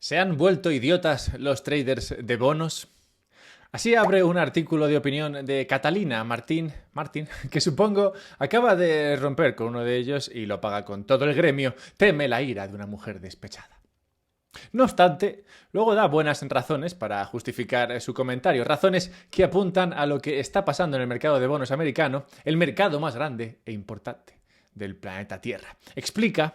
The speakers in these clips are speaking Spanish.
¿Se han vuelto idiotas los traders de bonos? Así abre un artículo de opinión de Catalina Martín, que supongo acaba de romper con uno de ellos y lo paga con todo el gremio. Teme la ira de una mujer despechada. No obstante, luego da buenas razones para justificar su comentario, razones que apuntan a lo que está pasando en el mercado de bonos americano, el mercado más grande e importante del planeta Tierra. Explica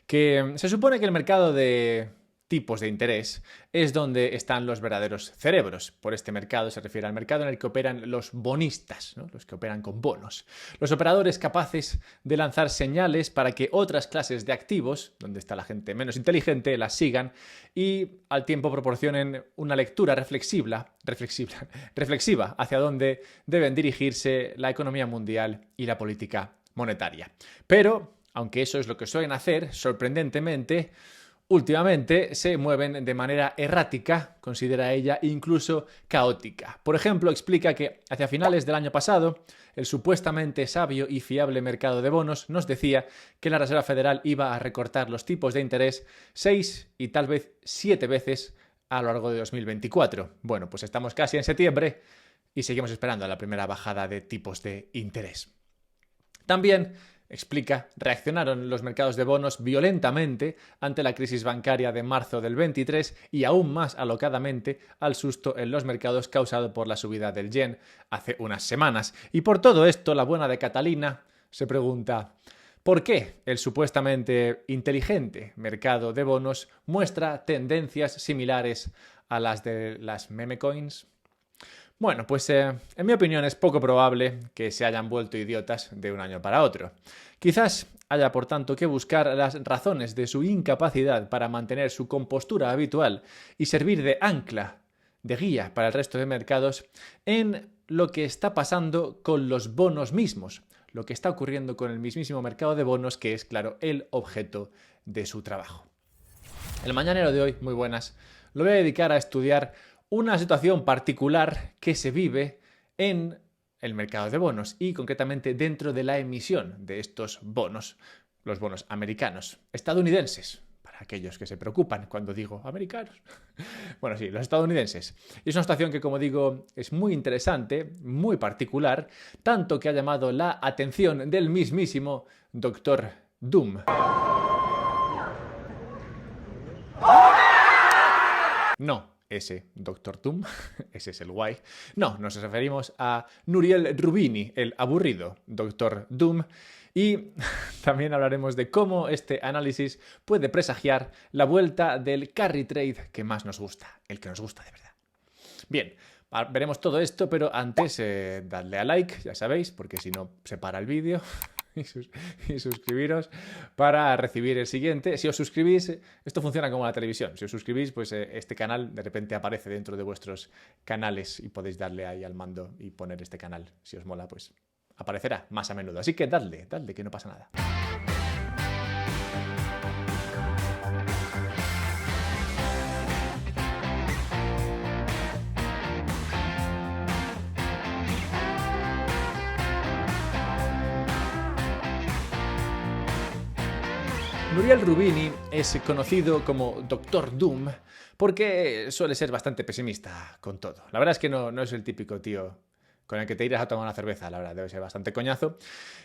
que se supone que el mercado de tipos de interés es donde están los verdaderos cerebros. Por este mercado se refiere al mercado en el que operan los bonistas, ¿no? Los que operan con bonos. Los operadores capaces de lanzar señales para que otras clases de activos, donde está la gente menos inteligente, las sigan y al tiempo proporcionen una lectura reflexiva hacia dónde deben dirigirse la economía mundial y la política monetaria. Pero, aunque eso es lo que suelen hacer, sorprendentemente, últimamente se mueven de manera errática, considera ella, incluso caótica. Por ejemplo, explica que hacia finales del año pasado, el supuestamente sabio y fiable mercado de bonos nos decía que la Reserva Federal iba a recortar los tipos de interés 6 y tal vez 7 veces a lo largo de 2024. Bueno, pues estamos casi en septiembre y seguimos esperando a la primera bajada de tipos de interés. También explica, reaccionaron los mercados de bonos violentamente ante la crisis bancaria de marzo del 23 y aún más alocadamente al susto en los mercados causado por la subida del yen hace unas semanas. Y por todo esto, la buena de Catalina se pregunta: ¿por qué el supuestamente inteligente mercado de bonos muestra tendencias similares a las de las meme coins? Bueno, pues en mi opinión es poco probable que se hayan vuelto idiotas de un año para otro. Quizás haya por tanto que buscar las razones de su incapacidad para mantener su compostura habitual y servir de ancla, de guía para el resto de mercados en lo que está pasando con los bonos mismos, lo que está ocurriendo con el mismísimo mercado de bonos, que es, claro, el objeto de su trabajo. El mañanero de hoy, muy buenas, lo voy a dedicar a estudiar una situación particular que se vive en el mercado de bonos y concretamente dentro de la emisión de estos bonos, los bonos americanos, estadounidenses, para aquellos que se preocupan cuando digo americanos. Bueno, sí, los estadounidenses. Y es una situación que, como digo, es muy interesante, muy particular, tanto que ha llamado la atención del mismísimo Dr. Doom. No. Ese Dr. Doom, ese es el guay. No, nos referimos a Nouriel Roubini, el aburrido Dr. Doom, y también hablaremos de cómo este análisis puede presagiar la vuelta del carry trade que más nos gusta, el que nos gusta de verdad. Bien, veremos todo esto, pero antes dadle a like, ya sabéis, porque si no se para el vídeo. Y suscribiros para recibir el siguiente. Si os suscribís, esto funciona como la televisión. Si os suscribís, pues este canal de repente aparece dentro de vuestros canales y podéis darle ahí al mando y poner este canal. Si os mola, pues aparecerá más a menudo. Así que dadle, que no pasa nada. Nouriel Roubini es conocido como Dr. Doom porque suele ser bastante pesimista con todo. La verdad es que no es el típico tío con el que te irás a tomar una cerveza, la verdad, debe ser bastante coñazo.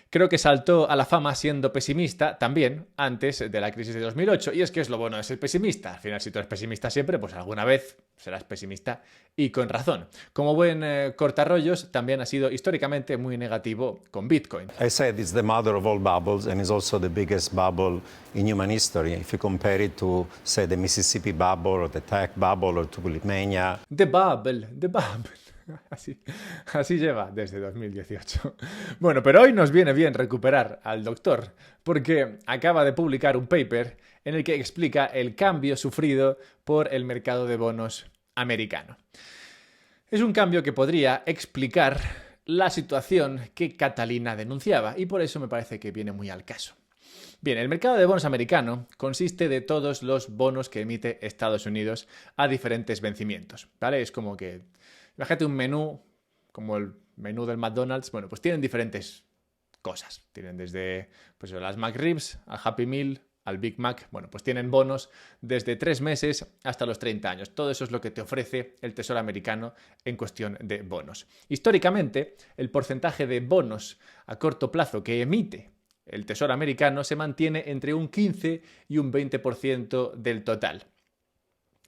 Creo que saltó a la fama siendo pesimista también antes de la crisis de 2008. Y es que es lo bueno de ser pesimista. Al final, si tú eres pesimista siempre, pues alguna vez serás pesimista y con razón. Como buen cortarrollos, también ha sido históricamente muy negativo con Bitcoin. I said it's the mother of all bubbles and is also the biggest bubble in human history. If you compare it to, say, the Mississippi bubble or the tech bubble or Tulipmania. The bubble. Así lleva desde 2018. Bueno, pero hoy nos viene bien recuperar al doctor, porque acaba de publicar un paper en el que explica el cambio sufrido por el mercado de bonos americano. Es un cambio que podría explicar la situación que Catalina denunciaba, y por eso me parece que viene muy al caso. Bien, el mercado de bonos americano consiste de todos los bonos que emite Estados Unidos a diferentes vencimientos, ¿vale? Es como que, imagínate un menú, como el menú del McDonald's, bueno, pues tienen diferentes cosas. Tienen desde pues, las McRibs, al Happy Meal, al Big Mac, bueno, pues tienen bonos desde 3 meses hasta los 30 años. Todo eso es lo que te ofrece el Tesoro americano en cuestión de bonos. Históricamente, el porcentaje de bonos a corto plazo que emite el Tesoro americano se mantiene entre un 15 y un 20% del total.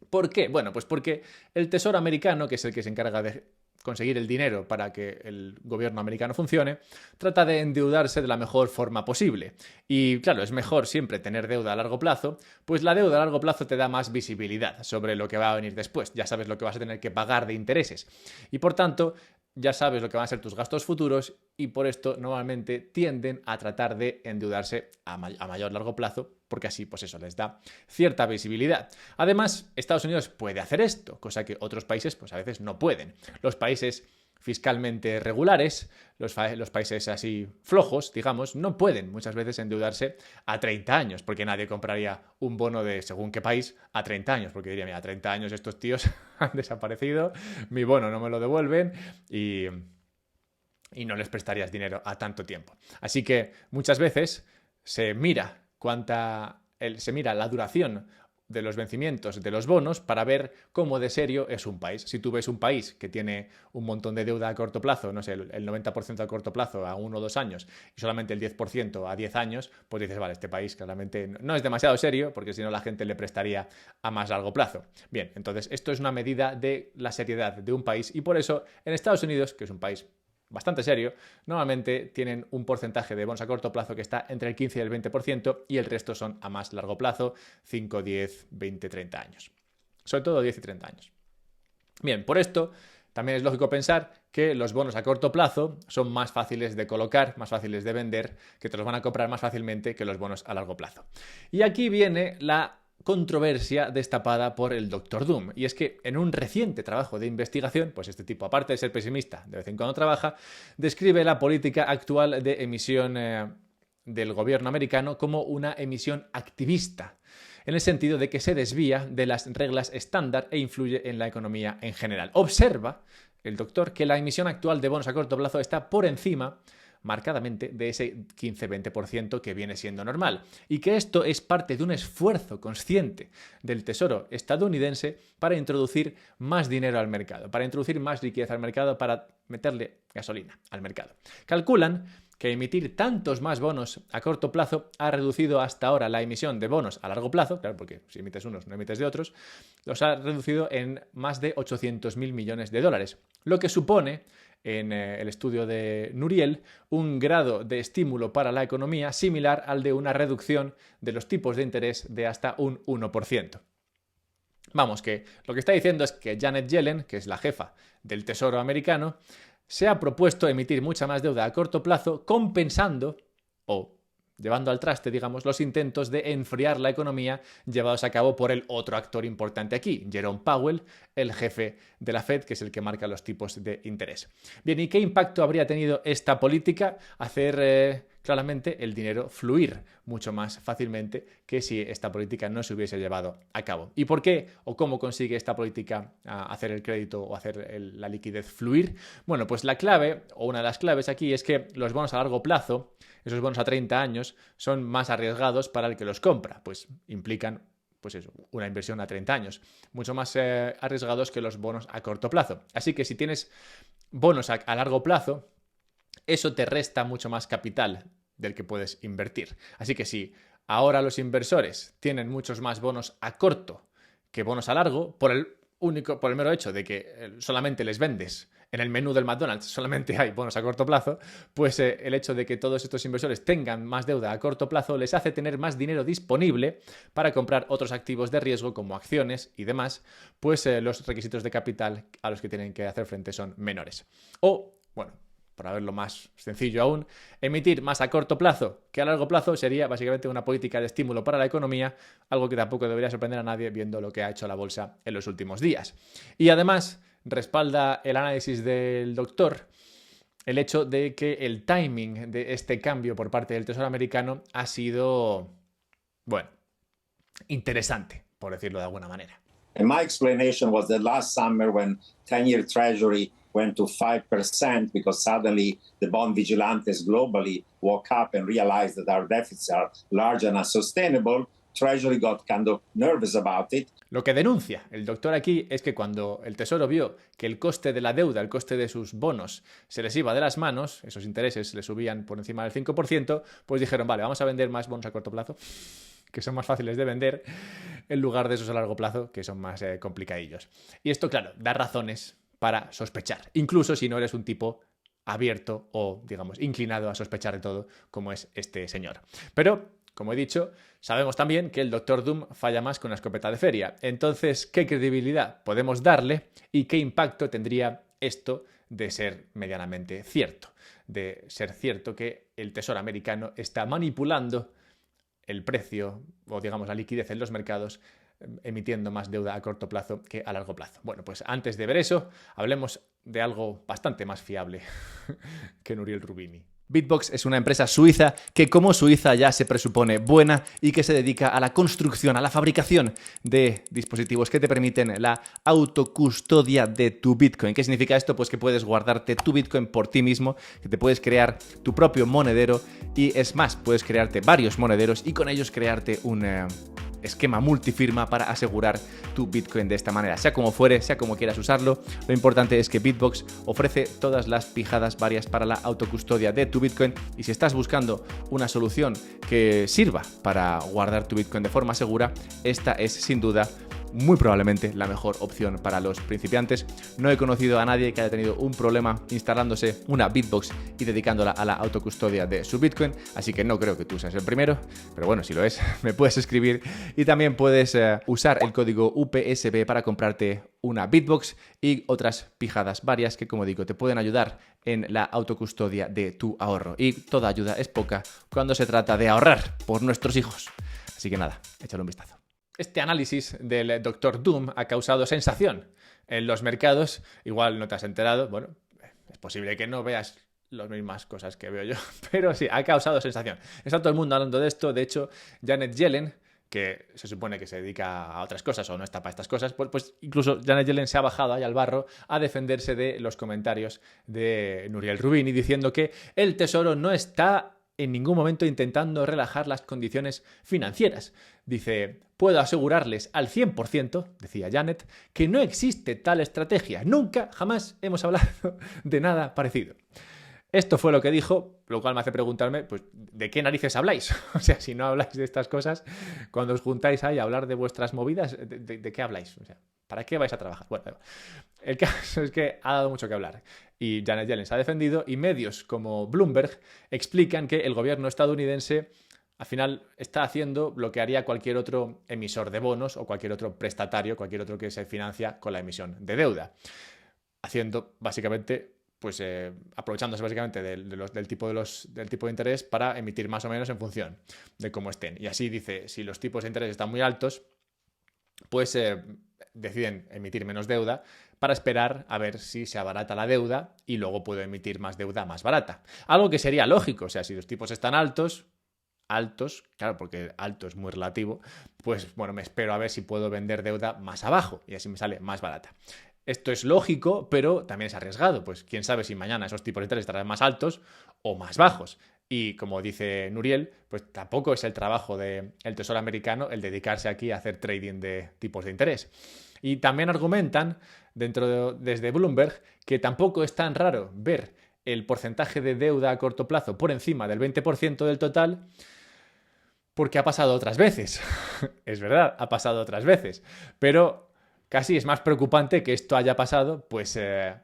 ¿Por qué? Bueno, pues porque el Tesoro americano, que es el que se encarga de conseguir el dinero para que el gobierno americano funcione, trata de endeudarse de la mejor forma posible. Y claro, es mejor siempre tener deuda a largo plazo, pues la deuda a largo plazo te da más visibilidad sobre lo que va a venir después. Ya sabes lo que vas a tener que pagar de intereses. Y por tanto, ya sabes lo que van a ser tus gastos futuros y por esto normalmente tienden a tratar de endeudarse a mayor largo plazo porque así pues eso les da cierta visibilidad. Además, Estados Unidos puede hacer esto, cosa que otros países pues a veces no pueden. Los países fiscalmente regulares, los países así flojos, digamos, no pueden muchas veces endeudarse a 30 años, porque nadie compraría un bono de según qué país a 30 años, porque diría, mira, a 30 años estos tíos han desaparecido, mi bono no me lo devuelven y no les prestarías dinero a tanto tiempo. Así que muchas veces se mira la duración de los vencimientos de los bonos para ver cómo de serio es un país. Si tú ves un país que tiene un montón de deuda a corto plazo, no sé, el 90% a corto plazo a 1 o 2 años y solamente el 10% a 10 años, pues dices, vale, este país claramente no es demasiado serio porque si no la gente le prestaría a más largo plazo. Bien, entonces esto es una medida de la seriedad de un país y por eso en Estados Unidos, que es un país bastante serio, normalmente tienen un porcentaje de bonos a corto plazo que está entre el 15 y el 20% y el resto son a más largo plazo, 5, 10, 20, 30 años. Sobre todo 10 y 30 años. Bien, por esto también es lógico pensar que los bonos a corto plazo son más fáciles de colocar, más fáciles de vender, que te los van a comprar más fácilmente que los bonos a largo plazo. Y aquí viene la controversia destapada por el Dr. Doom. Y es que en un reciente trabajo de investigación, pues este tipo, aparte de ser pesimista, de vez en cuando trabaja, describe la política actual de emisión del gobierno americano como una emisión activista, en el sentido de que se desvía de las reglas estándar e influye en la economía en general. Observa el doctor que la emisión actual de bonos a corto plazo está por encima marcadamente de ese 15-20% que viene siendo normal y que esto es parte de un esfuerzo consciente del Tesoro estadounidense para introducir más dinero al mercado, para introducir más liquidez al mercado, para meterle gasolina al mercado. Calculan que emitir tantos más bonos a corto plazo ha reducido hasta ahora la emisión de bonos a largo plazo, claro, porque si emites unos no emites de otros, los ha reducido en más de 800.000 millones de dólares, lo que supone en el estudio de Nuriel, un grado de estímulo para la economía similar al de una reducción de los tipos de interés de hasta un 1%. Vamos, que lo que está diciendo es que Janet Yellen, que es la jefa del Tesoro americano, se ha propuesto emitir mucha más deuda a corto plazo, compensando o llevando al traste, digamos, los intentos de enfriar la economía llevados a cabo por el otro actor importante aquí, Jerome Powell, el jefe de la Fed, que es el que marca los tipos de interés. Bien, ¿y qué impacto habría tenido esta política? Hacer claramente el dinero fluir mucho más fácilmente que si esta política no se hubiese llevado a cabo. ¿Y por qué o cómo consigue esta política hacer el crédito o hacer la liquidez fluir? Bueno, pues la clave, o una de las claves aquí, es que los bonos a largo plazo, esos bonos a 30 años, son más arriesgados para el que los compra, pues implican pues eso, una inversión a 30 años, mucho más arriesgados que los bonos a corto plazo. Así que si tienes bonos a largo plazo, eso te resta mucho más capital del que puedes invertir. Así que si ahora los inversores tienen muchos más bonos a corto que bonos a largo, por el mero hecho de que solamente les vendes en el menú del McDonald's, solamente hay bonos a corto plazo, pues el hecho de que todos estos inversores tengan más deuda a corto plazo les hace tener más dinero disponible para comprar otros activos de riesgo como acciones y demás, pues los requisitos de capital a los que tienen que hacer frente son menores. O, bueno, para verlo más sencillo aún, emitir más a corto plazo que a largo plazo sería básicamente una política de estímulo para la economía, algo que tampoco debería sorprender a nadie viendo lo que ha hecho la bolsa en los últimos días. Y además respalda el análisis del doctor el hecho de que el timing de este cambio por parte del Tesoro americano ha sido, bueno, interesante, por decirlo de alguna manera. And my explanation was that last summer when 10-year Treasury went to 5% because suddenly the bond vigilantes globally woke up and realized that our deficits are large and unsustainable, Treasury got kind of nervous about it. Lo que denuncia el doctor aquí es que cuando el Tesoro vio que el coste de la deuda, el coste de sus bonos, se les iba de las manos, esos intereses le subían por encima del 5%, pues dijeron, vale, vamos a vender más bonos a corto plazo, que son más fáciles de vender, en lugar de esos a largo plazo, que son más complicadillos. Y esto, claro, da razones para sospechar, incluso si no eres un tipo abierto o, digamos, inclinado a sospechar de todo, como es este señor. Pero, como he dicho, sabemos también que el Dr. Doom falla más con una escopeta de feria. Entonces, ¿qué credibilidad podemos darle y qué impacto tendría esto de ser medianamente cierto? De ser cierto que el Tesoro americano está manipulando el precio o, digamos, la liquidez en los mercados, emitiendo más deuda a corto plazo que a largo plazo. Bueno, pues antes de ver eso, hablemos de algo bastante más fiable que Nouriel Roubini. Bitbox es una empresa suiza que, como Suiza, ya se presupone buena y que se dedica a la construcción, a la fabricación de dispositivos que te permiten la autocustodia de tu Bitcoin. ¿Qué significa esto? Pues que puedes guardarte tu Bitcoin por ti mismo, que te puedes crear tu propio monedero y, es más, puedes crearte varios monederos y con ellos crearte un esquema multifirma para asegurar tu Bitcoin de esta manera. Sea como fuere, sea como quieras usarlo, lo importante es que Bitbox ofrece todas las pijadas varias para la autocustodia de tu Bitcoin, y si estás buscando una solución que sirva para guardar tu Bitcoin de forma segura, esta es sin duda muy probablemente la mejor opción para los principiantes. No he conocido a nadie que haya tenido un problema instalándose una Bitbox y dedicándola a la autocustodia de su Bitcoin, así que no creo que tú seas el primero, pero bueno, si lo es, me puedes escribir y también puedes usar el código UPSB para comprarte una Bitbox y otras pijadas varias que, como digo, te pueden ayudar en la autocustodia de tu ahorro. Y toda ayuda es poca cuando se trata de ahorrar por nuestros hijos. Así que nada, échale un vistazo. Este análisis del Dr. Doom ha causado sensación en los mercados. Igual no te has enterado. Bueno, es posible que no veas las mismas cosas que veo yo, pero sí, ha causado sensación. Está todo el mundo hablando de esto. De hecho, Janet Yellen, que se supone que se dedica a otras cosas o no está para estas cosas, pues incluso Janet Yellen se ha bajado ahí al barro a defenderse de los comentarios de Nouriel Roubini, diciendo que el Tesoro no está en ningún momento intentando relajar las condiciones financieras. Dice, puedo asegurarles al 100%, decía Janet, que no existe tal estrategia. Nunca, jamás hemos hablado de nada parecido. Esto fue lo que dijo, lo cual me hace preguntarme, pues, ¿de qué narices habláis? O sea, si no habláis de estas cosas, cuando os juntáis ahí a hablar de vuestras movidas, ¿de qué habláis? O sea, ¿para qué vais a trabajar? Bueno, el caso es que ha dado mucho que hablar. Y Janet Yellen se ha defendido y medios como Bloomberg explican que el gobierno estadounidense al final está haciendo lo que haría cualquier otro emisor de bonos o cualquier otro prestatario, cualquier otro que se financia con la emisión de deuda. Haciendo básicamente, pues aprovechándose básicamente del tipo de interés para emitir más o menos en función de cómo estén. Y así dice, si los tipos de interés están muy altos, pues deciden emitir menos deuda para esperar a ver si se abarata la deuda y luego puedo emitir más deuda más barata. Algo que sería lógico, o sea, si los tipos están altos, claro, porque alto es muy relativo, pues bueno, me espero a ver si puedo vender deuda más abajo y así me sale más barata. Esto es lógico, pero también es arriesgado, pues quién sabe si mañana esos tipos de interés estarán más altos o más bajos. Y como dice Nouriel, pues tampoco es el trabajo del Tesoro americano el dedicarse aquí a hacer trading de tipos de interés. Y también argumentan desde Bloomberg que tampoco es tan raro ver el porcentaje de deuda a corto plazo por encima del 20% del total, porque ha pasado otras veces. Es verdad, ha pasado otras veces, pero casi es más preocupante que esto haya pasado, pues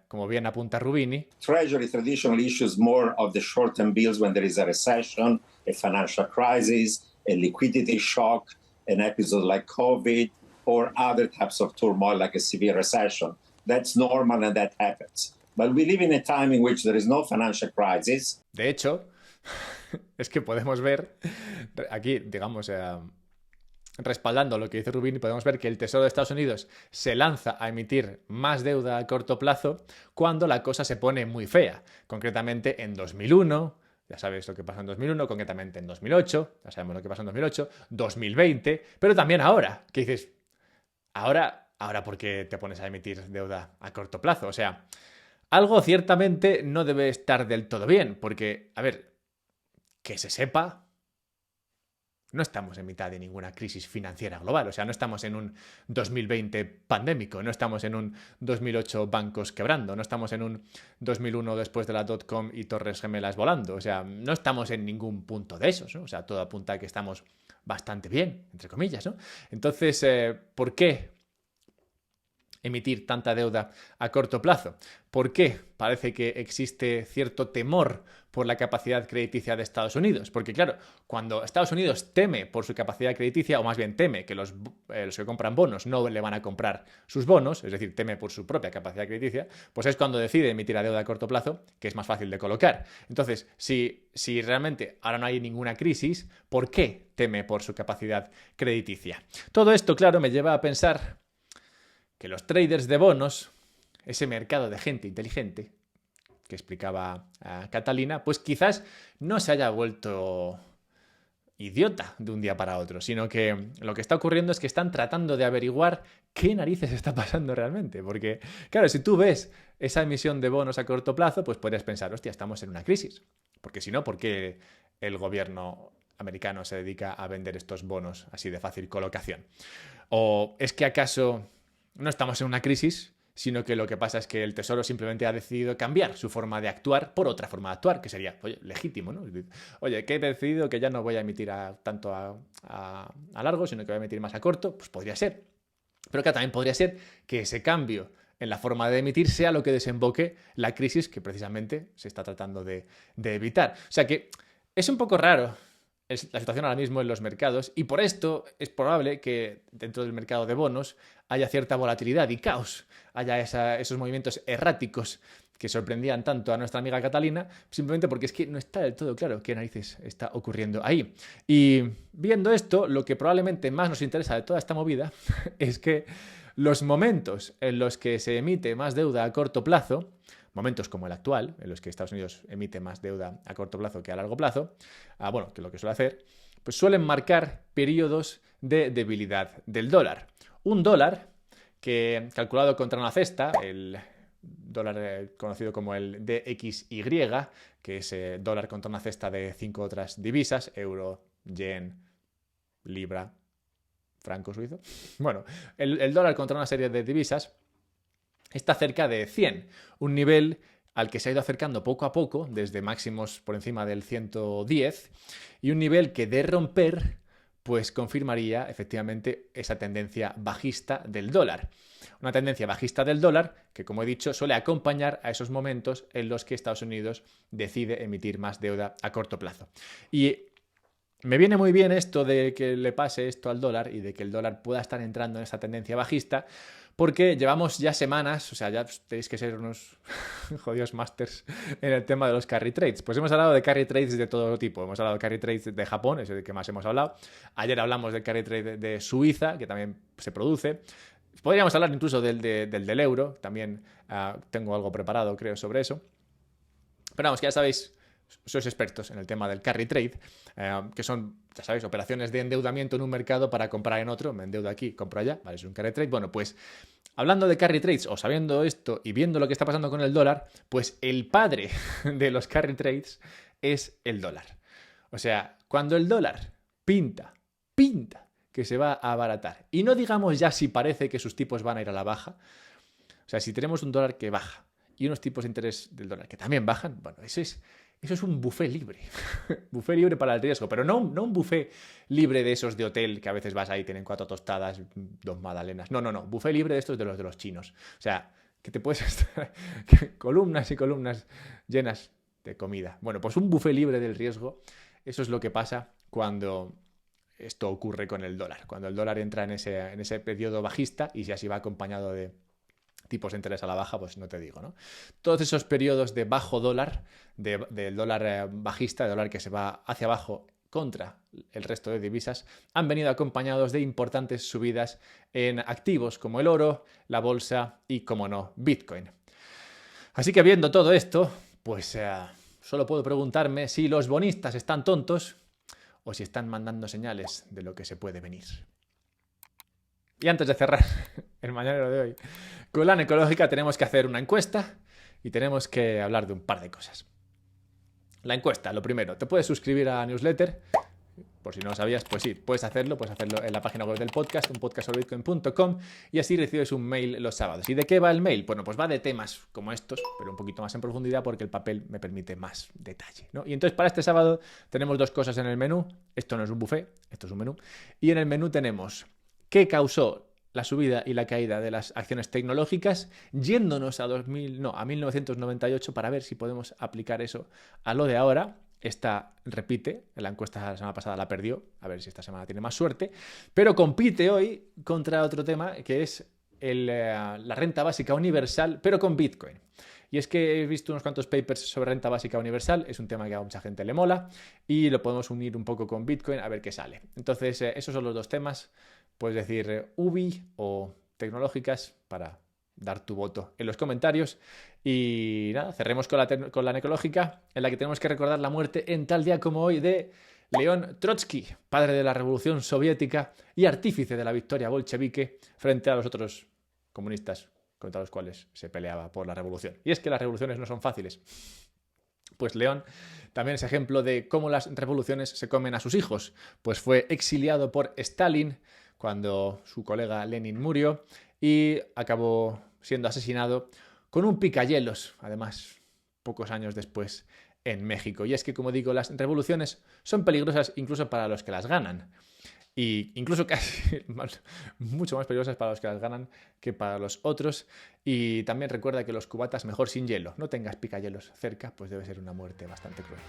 como bien apunta Roubini. Treasury traditionally issues more of the short-term bills when there is a recession, a financial crisis, a liquidity shock, an episode like COVID, or other types of turmoil like a severe recession. That's normal and that happens. But we live in a time in which there is no financial crisis. De hecho, es que podemos ver aquí, digamos, respaldando lo que dice Roubini, podemos ver que el Tesoro de Estados Unidos se lanza a emitir más deuda a corto plazo cuando la cosa se pone muy fea. Concretamente en 2001, ya sabéis lo que pasó en 2001, concretamente en 2008, ya sabemos lo que pasó en 2008, 2020, pero también ahora, que dices, ahora ¿por qué te pones a emitir deuda a corto plazo? O sea, algo ciertamente no debe estar del todo bien, porque, a ver, que se sepa, no estamos en mitad de ninguna crisis financiera global. O sea, no estamos en un 2020 pandémico, no estamos en un 2008 bancos quebrando, no estamos en un 2001 después de la .com y Torres Gemelas volando. O sea, no estamos en ningún punto de esos, ¿no? O sea, todo apunta a que estamos bastante bien, entre comillas, ¿no? Entonces, ¿por qué emitir tanta deuda a corto plazo? ¿Por qué parece que existe cierto temor por la capacidad crediticia de Estados Unidos? Porque claro, cuando Estados Unidos teme por su capacidad crediticia, o más bien teme que los que compran bonos no le van a comprar sus bonos, es decir, teme por su propia capacidad crediticia, pues es cuando decide emitir la deuda a corto plazo, que es más fácil de colocar. Entonces, si realmente ahora no hay ninguna crisis, ¿por qué teme por su capacidad crediticia? Todo esto, claro, me lleva a pensar que los traders de bonos, ese mercado de gente inteligente que explicaba Catalina, pues quizás no se haya vuelto idiota de un día para otro, sino que lo que está ocurriendo es que están tratando de averiguar qué narices está pasando realmente. Porque, claro, si tú ves esa emisión de bonos a corto plazo, pues podrías pensar, hostia, estamos en una crisis. Porque si no, ¿por qué el gobierno americano se dedica a vender estos bonos así de fácil colocación? ¿O es que acaso no estamos en una crisis, sino que lo que pasa es que el Tesoro simplemente ha decidido cambiar su forma de actuar por otra forma de actuar, que sería, oye, legítimo, ¿no? Oye, que he decidido que ya no voy a emitir tanto a largo, sino que voy a emitir más a corto, pues podría ser. Pero que también podría ser que ese cambio en la forma de emitir sea lo que desemboque la crisis que precisamente se está tratando de evitar. O sea que es un poco raro la situación ahora mismo en los mercados y por esto es probable que dentro del mercado de bonos haya cierta volatilidad y caos, haya esos movimientos erráticos que sorprendían tanto a nuestra amiga Catalina, simplemente porque es que no está del todo claro qué narices está ocurriendo ahí. Y viendo esto, lo que probablemente más nos interesa de toda esta movida es que los momentos en los que se emite más deuda a corto plazo, momentos como el actual, en los que Estados Unidos emite más deuda a corto plazo que a largo plazo, bueno, que es lo que suele hacer, pues suelen marcar periodos de debilidad del dólar. Un dólar que, calculado contra una cesta, el dólar conocido como el DXY, que es dólar contra una cesta de 5 otras divisas, euro, yen, libra, franco suizo. Bueno, el dólar contra una serie de divisas está cerca de 100, un nivel al que se ha ido acercando poco a poco, desde máximos por encima del 110, y un nivel que de romper, pues confirmaría efectivamente esa tendencia bajista del dólar. Una tendencia bajista del dólar que, como he dicho, suele acompañar a esos momentos en los que Estados Unidos decide emitir más deuda a corto plazo. Y me viene muy bien esto de que le pase esto al dólar y de que el dólar pueda estar entrando en esa tendencia bajista, porque llevamos ya semanas, o sea, ya tenéis que ser unos jodidos masters en el tema de los carry trades. Pues hemos hablado de carry trades de todo tipo. Hemos hablado de carry trades de Japón, es el que más hemos hablado. Ayer hablamos del carry trade de Suiza, que también se produce. Podríamos hablar incluso del euro. También tengo algo preparado, creo, sobre eso. Pero vamos, que ya sabéis, sois expertos en el tema del carry trade, que son, ya sabéis, operaciones de endeudamiento en un mercado para comprar en otro. Me endeudo aquí, compro allá, ¿vale? Es un carry trade. Bueno, pues hablando de carry trades o sabiendo esto y viendo lo que está pasando con el dólar, pues el padre de los carry trades es el dólar. O sea, cuando el dólar pinta que se va a abaratar, y no digamos ya si parece que sus tipos van a ir a la baja, o sea, si tenemos un dólar que baja y unos tipos de interés del dólar que también bajan, bueno, eso es un buffet libre. Buffet libre para el riesgo, pero no un buffet libre de esos de hotel que a veces vas ahí, tienen 4 tostadas, 2 magdalenas. No. Buffet libre de estos de los chinos. O sea, que te puedes estar columnas y columnas llenas de comida. Bueno, pues un buffet libre del riesgo, eso es lo que pasa cuando esto ocurre con el dólar. Cuando el dólar entra en ese periodo bajista y si así va acompañado de tipos de interés a la baja, pues no te digo, ¿no? Todos esos periodos de bajo dólar, del dólar bajista, de dólar que se va hacia abajo contra el resto de divisas, han venido acompañados de importantes subidas en activos como el oro, la bolsa y, como no, Bitcoin. Así que viendo todo esto, pues solo puedo preguntarme si los bonistas están tontos o si están mandando señales de lo que se puede venir. Y antes de cerrar el mañanero de hoy, con LAN Ecológica tenemos que hacer una encuesta y tenemos que hablar de un par de cosas. La encuesta, lo primero. Te puedes suscribir a la newsletter. Por si no lo sabías, pues sí, puedes hacerlo en la página web del podcast, unpodcastsoberbitcoin.com, y así recibes un mail los sábados. ¿Y de qué va el mail? Bueno, pues va de temas como estos, pero un poquito más en profundidad porque el papel me permite más detalle, ¿no? Y entonces para este sábado tenemos dos cosas en el menú. Esto no es un buffet, esto es un menú. Y en el menú tenemos qué causó la subida y la caída de las acciones tecnológicas, yéndonos a 1998 para ver si podemos aplicar eso a lo de ahora. Esta repite, en la encuesta de la semana pasada la perdió, a ver si esta semana tiene más suerte, pero compite hoy contra otro tema que es la renta básica universal, pero con Bitcoin. Y es que he visto unos cuantos papers sobre renta básica universal, es un tema que a mucha gente le mola y lo podemos unir un poco con Bitcoin a ver qué sale. Entonces, esos son los dos temas, puedes decir UBI o tecnológicas para dar tu voto en los comentarios. Y nada, cerremos con la necrológica, en la que tenemos que recordar la muerte en tal día como hoy de León Trotsky, padre de la Revolución Soviética y artífice de la victoria bolchevique frente a los otros comunistas contra los cuales se peleaba por la revolución. Y es que las revoluciones no son fáciles. Pues León también es ejemplo de cómo las revoluciones se comen a sus hijos, pues fue exiliado por Stalin cuando su colega Lenin murió y acabó siendo asesinado con un picayelos, además, pocos años después en México. Y es que, como digo, las revoluciones son peligrosas incluso para los que las ganan. Y incluso casi mucho más peligrosas para los que las ganan que para los otros. Y también recuerda que los cubatas mejor sin hielo. No tengas picayelos cerca, pues debe ser una muerte bastante cruel.